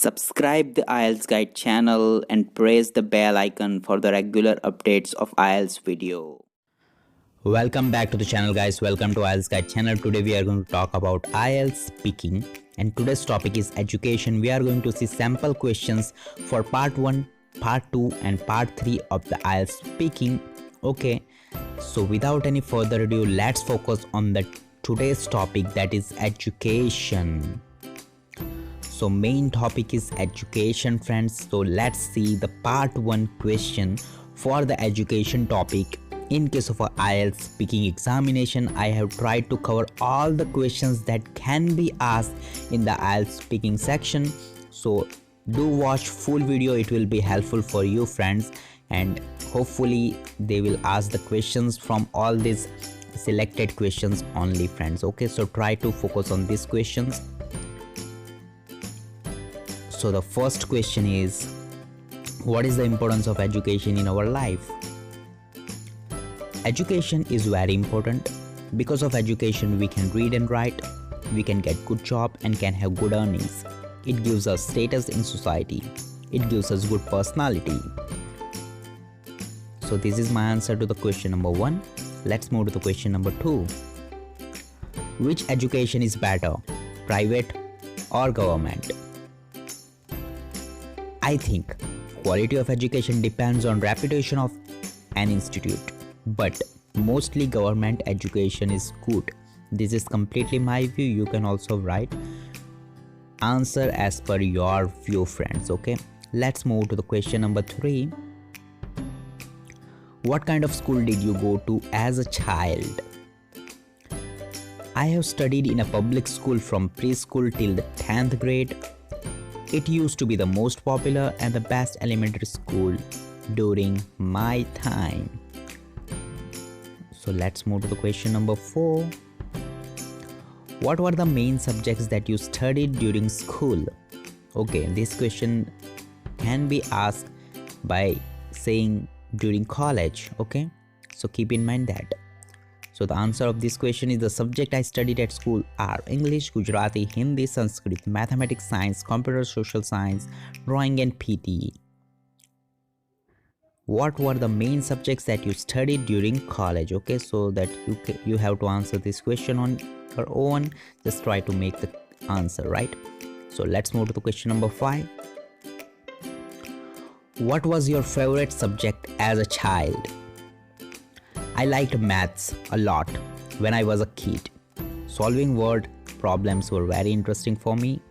Subscribe the Ielts Guide channel and press the bell icon for the regular updates of Ielts video. Welcome back to the channel, guys. Welcome to Ielts Guide channel. Today we are going to talk about Ielts speaking, and today's topic is education. We are going to see sample questions for part 1, part 2 and part 3 of the Ielts speaking. Okay, so without any further ado, let's focus on the today's topic, that is education. So main topic is education, friends. So let's see the part 1 question for the education topic. In case of a IELTS speaking examination, I have tried to cover all the questions that can be asked in the IELTS speaking section. So do watch full video, it will be helpful for you, friends, and hopefully they will ask the questions from all these selected questions only, friends. Okay, so try to focus on these questions. So the first question is, what is the importance of education in our life? Education is very important. Because of education, we can read and write, we can get good job and can have good earnings. It gives us status in society. It gives us good personality. So this is my answer to the question number 1. Let's move to the question number 2. Which education is better, private or government? I think quality of education depends on reputation of an institute, but mostly government education is good. This is completely my view. You can also write answer as per your view, friends. Okay, let's move to the question number 3. What kind of school did you go to as a child? I have studied in a public school from preschool till the 10th grade. It used to be the most popular and the best elementary school during my time. So let's move to the question number 4. What were the main subjects that you studied during school? Okay, this question can be asked by saying during college. Okay, so keep in mind that. So the answer of this question is, the subject I studied at school are English, Gujarati, Hindi, Sanskrit, Mathematics, Science, Computer, Social Science, Drawing and PTE. What were the main subjects that you studied during college? Okay, so that you have to answer this question on your own. Just try to make the answer right. So let's move to the question number 5. What was your favorite subject as a child? I liked maths a lot when I was a kid. Solving word problems were very interesting for me.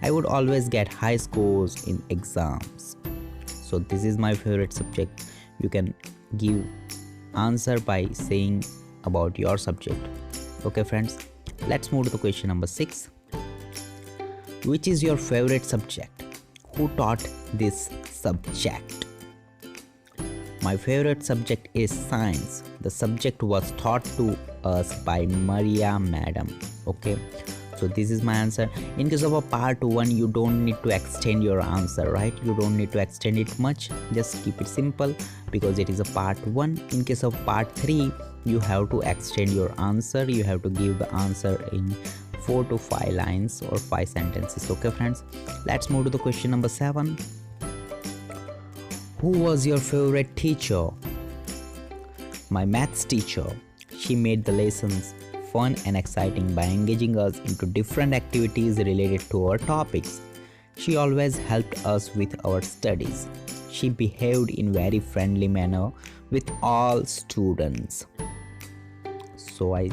I would always get high scores in exams. So this is my favorite subject. You can give answer by saying about your subject. Okay, friends, let's move to the question number 6. Which is your favorite subject? Who taught this subject? My favorite subject is science. The subject was taught to us by Maria madam. Okay, so this is my answer. In case of a part 1, you don't need to extend your answer, right? You don't need to extend it much. Just keep it simple because it is a part 1. In case of part 3, you have to extend your answer. You have to give the answer in 4 to 5 lines or 5 sentences. Okay, friends, let's move to the question number 7. Who was your favorite teacher? My maths teacher. She made the lessons fun and exciting by engaging us into different activities related to our topics. She always helped us with our studies. She behaved in very friendly manner with all students. So I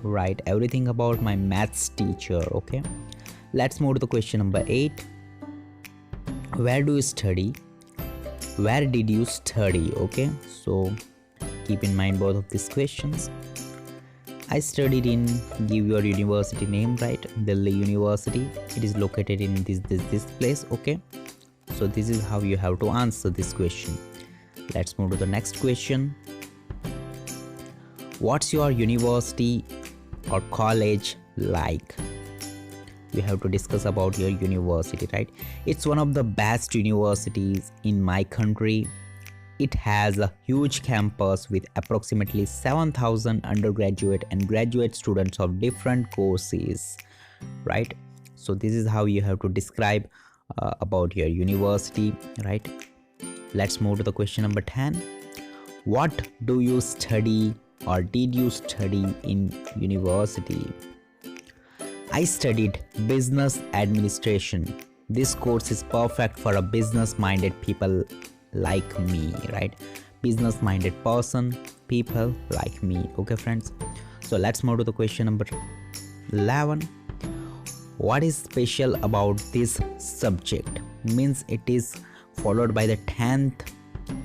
write everything about my maths teacher. Okay, let's move to the question number 8. Where do you study? Where did you study? Okay, so keep in mind both of these questions. I studied in, give your university name, right? Delhi University. It is located in this place. Okay, so this is how you have to answer this question. Let's move to the next question. What's your university or college like? You have to discuss about your university, right? It's one of the best universities in my country. It has a huge campus with approximately 7,000 undergraduate and graduate students of different courses, right? So this is how you have to describe about your university, right? Let's move to the question number 10. What do you study or did you study in university? I studied business administration. This course is perfect for a business minded people like me, right? Business minded person, people like me. Okay, friends. So let's move to the question number 11. What is special about this subject? Means it is followed by the 10th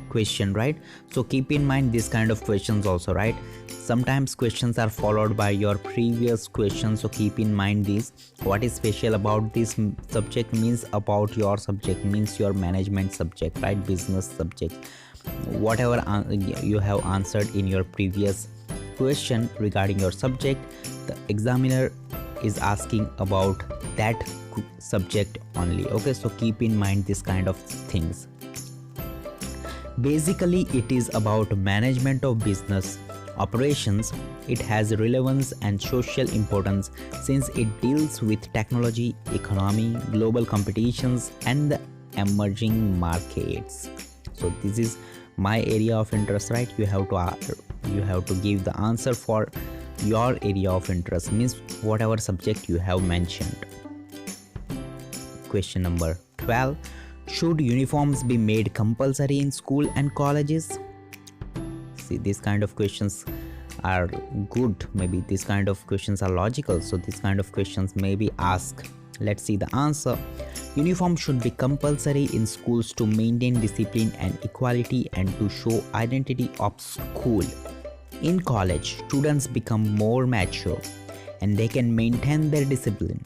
question, right? So keep in mind this kind of questions also, right? Sometimes questions are followed by your previous questions, so keep in mind this. What is special about this subject means about your subject, means your management subject, right? Business subject, whatever you have answered in your previous question regarding your subject, the examiner is asking about that subject only. Okay, so keep in mind this kind of things. Basically, it is about management of business operations. It has relevance and social importance since it deals with technology, economy, global competitions, and the emerging markets. So this is my area of interest, right? You have to give the answer for your area of interest, means whatever subject you have mentioned. Question number 12. Should uniforms be made compulsory in school and colleges? See, these kind of questions are good. Maybe these kind of questions are logical. So these kind of questions may be asked. Let's see the answer. Uniform should be compulsory in schools to maintain discipline and equality and to show identity of school. In college, students become more mature and they can maintain their discipline.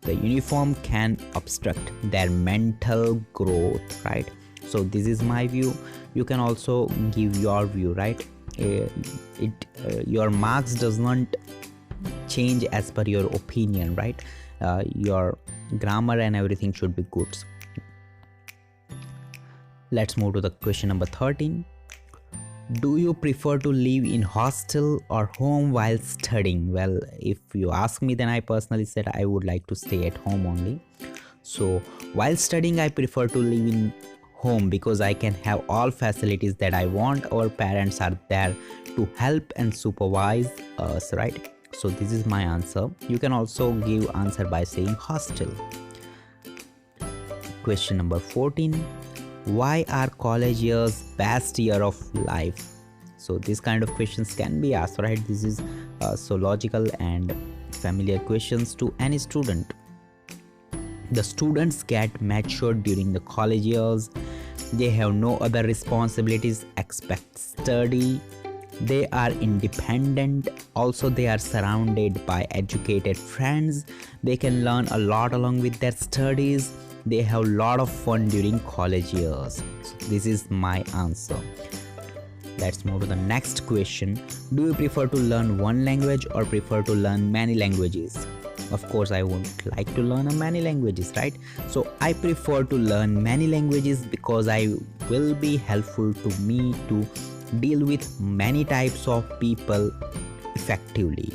The uniform can obstruct their mental growth, right? So this is my view. You can also give your view, right? Your marks does not change as per your opinion, right? Your grammar and everything should be good. Let's move to the question number 13. Do you prefer to live in hostel or home while studying? Well, if you ask me, then I personally said I would like to stay at home only. So while studying, I prefer to live in home because I can have all facilities that I want. Our parents are there to help and supervise us, right? So this is my answer. You can also give answer by saying hostel. Question number 14. Why are college years best year of life? So these kind of questions can be asked, right? This is so logical and familiar questions to any student. The students get matured during the college years. They have no other responsibilities except study. They are independent. Also, they are surrounded by educated friends. They can learn a lot along with their studies. They have a lot of fun during college years. So this is my answer. Let's move to the next question. Do you prefer to learn one language or prefer to learn many languages? Of course, I would like to learn many languages, right? So I prefer to learn many languages because I will be helpful to me to deal with many types of people effectively,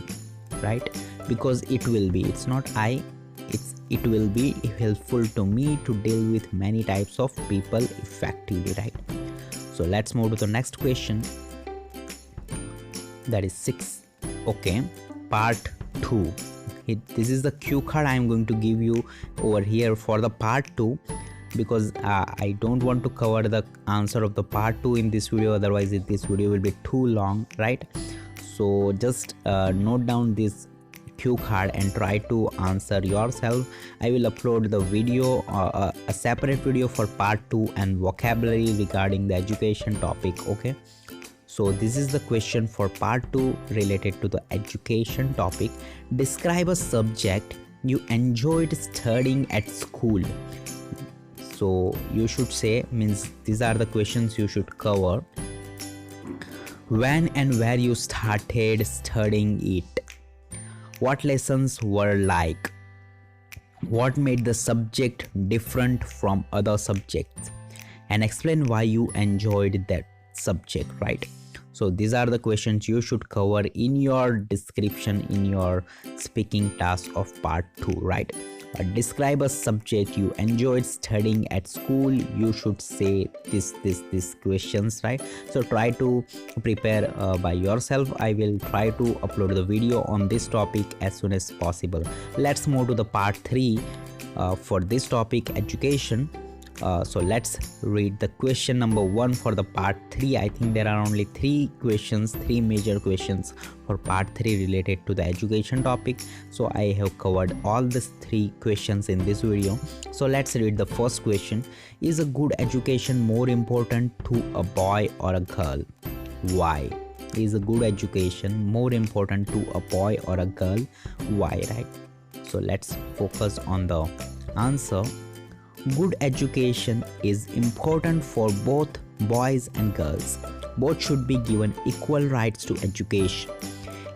right? Because it will be helpful to me to deal with many types of people effectively, right? So let's move to the next question. That is 6. Okay, part 2. This is the cue card I am going to give you over here for the part 2, because I don't want to cover the answer of the part 2 in this video, otherwise this video will be too long, right? So just note down this cue card and try to answer yourself. I will upload the video, a separate video for part 2 and vocabulary regarding the education topic. Okay, so this is the question for part 2 related to the education topic. Describe a subject you enjoyed studying at school. So you should say, means these are the questions you should cover. When and where you started studying it. What lessons were like? What made the subject different from other subjects? And explain why you enjoyed that subject, right? So these are the questions you should cover in your description, in your speaking task of part 2, right? Describe a subject you enjoyed studying at school. You should say this questions, right? So try to prepare by yourself. I will try to upload the video on this topic as soon as possible. Let's move to the part 3 for this topic, education. So let's read the question number 1 for the part 3. I think there are only 3 major questions for part 3 related to the education topic. So I have covered all these 3 questions in this video. So let's read the first question. Is a good education more important to a boy or a girl? Why? Is a good education more important to a boy or a girl? Why, right? So let's focus on the answer. Good education is important for both boys and girls. Both should be given equal rights to education.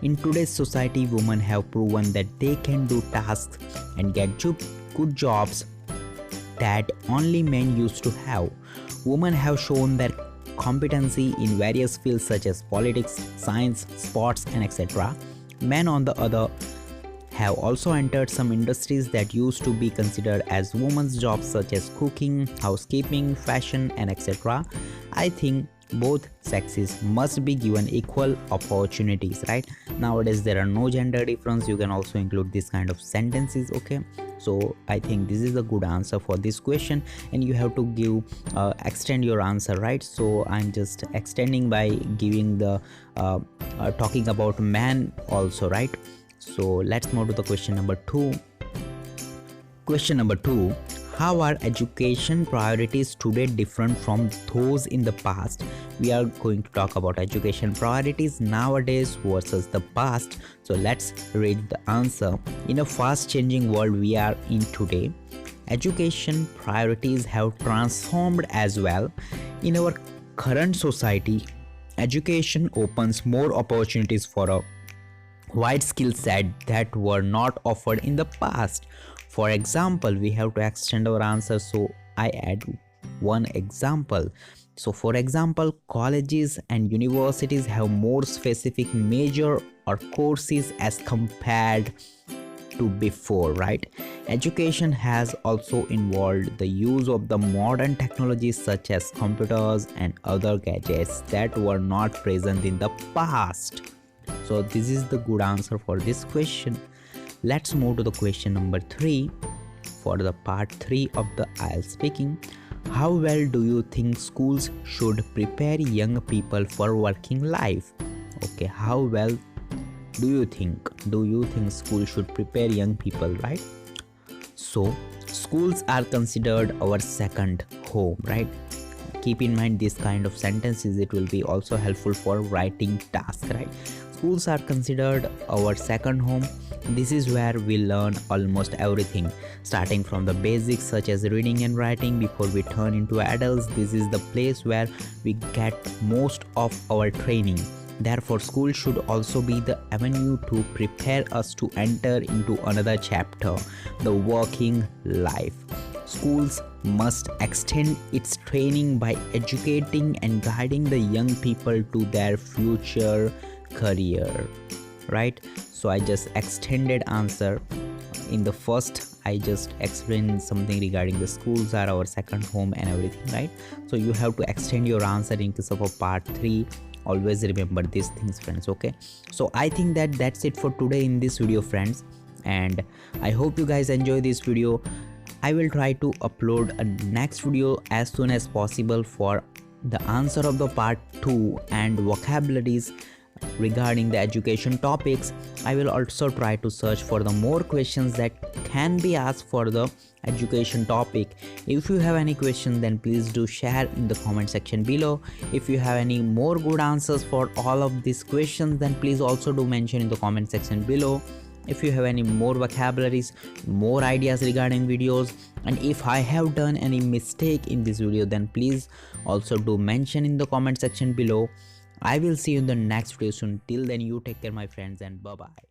In today's society, women have proven that they can do tasks and get good jobs that only men used to have. Women have shown their competency in various fields such as politics, science, sports, and etc. Men, on the other, have also entered some industries that used to be considered as women's jobs such as cooking, housekeeping, fashion, and etc. I think both sexes must be given equal opportunities, right? Nowadays there are no gender difference. You can also include this kind of sentences, okay? So I think this is a good answer for this question, and you have to give extend your answer, right? So I'm just extending by giving the talking about man also, right? So let's move to the question number 2. Question number 2. How are education priorities today different from those in the past? We are going to talk about education priorities nowadays versus the past. So let's read the answer. In a fast changing world we are in today, education priorities have transformed as well. In our current society, education opens more opportunities for a wide skill set that were not offered in the past. For example, we have to extend our answer, so I add one example. So for example, colleges and universities have more specific major or courses as compared to before, right? Education has also involved the use of the modern technologies such as computers and other gadgets that were not present in the past. So this is the good answer for this question. Let's move to the question number 3 for the part 3 of the IELTS speaking. How well do you think schools should prepare young people for working life? Okay, how well do you think schools should prepare young people, right? So schools are considered our second home, right? Keep in mind this kind of sentences. It will be also helpful for writing tasks, right? Schools are considered our second home. This is where we learn almost everything, starting from the basics such as reading and writing before we turn into adults. This is the place where we get most of our training. Therefore, school should also be the avenue to prepare us to enter into another chapter, the working life. Schools must extend its training by educating and guiding the young people to their future career, right? So I just extended answer. In the first, I just explained something regarding the schools are our second home and everything, right? So you have to extend your answer in case of a part 3. Always remember these things, friends, okay? So I think that's it for today in this video, friends, and I hope you guys enjoy this video. I will try to upload a next video as soon as possible for the answer of the part 2 and vocabularies regarding the education topics. I will also try to search for the more questions that can be asked for the education topic. If you have any questions, then please do share in the comment section below. If you have any more good answers for all of these questions, then please also do mention in the comment section below. If you have any more vocabularies, more ideas regarding videos, and if I have done any mistake in this video, then please also do mention in the comment section below. I will see you in the next video soon. Till then, you take care, my friends, and bye bye.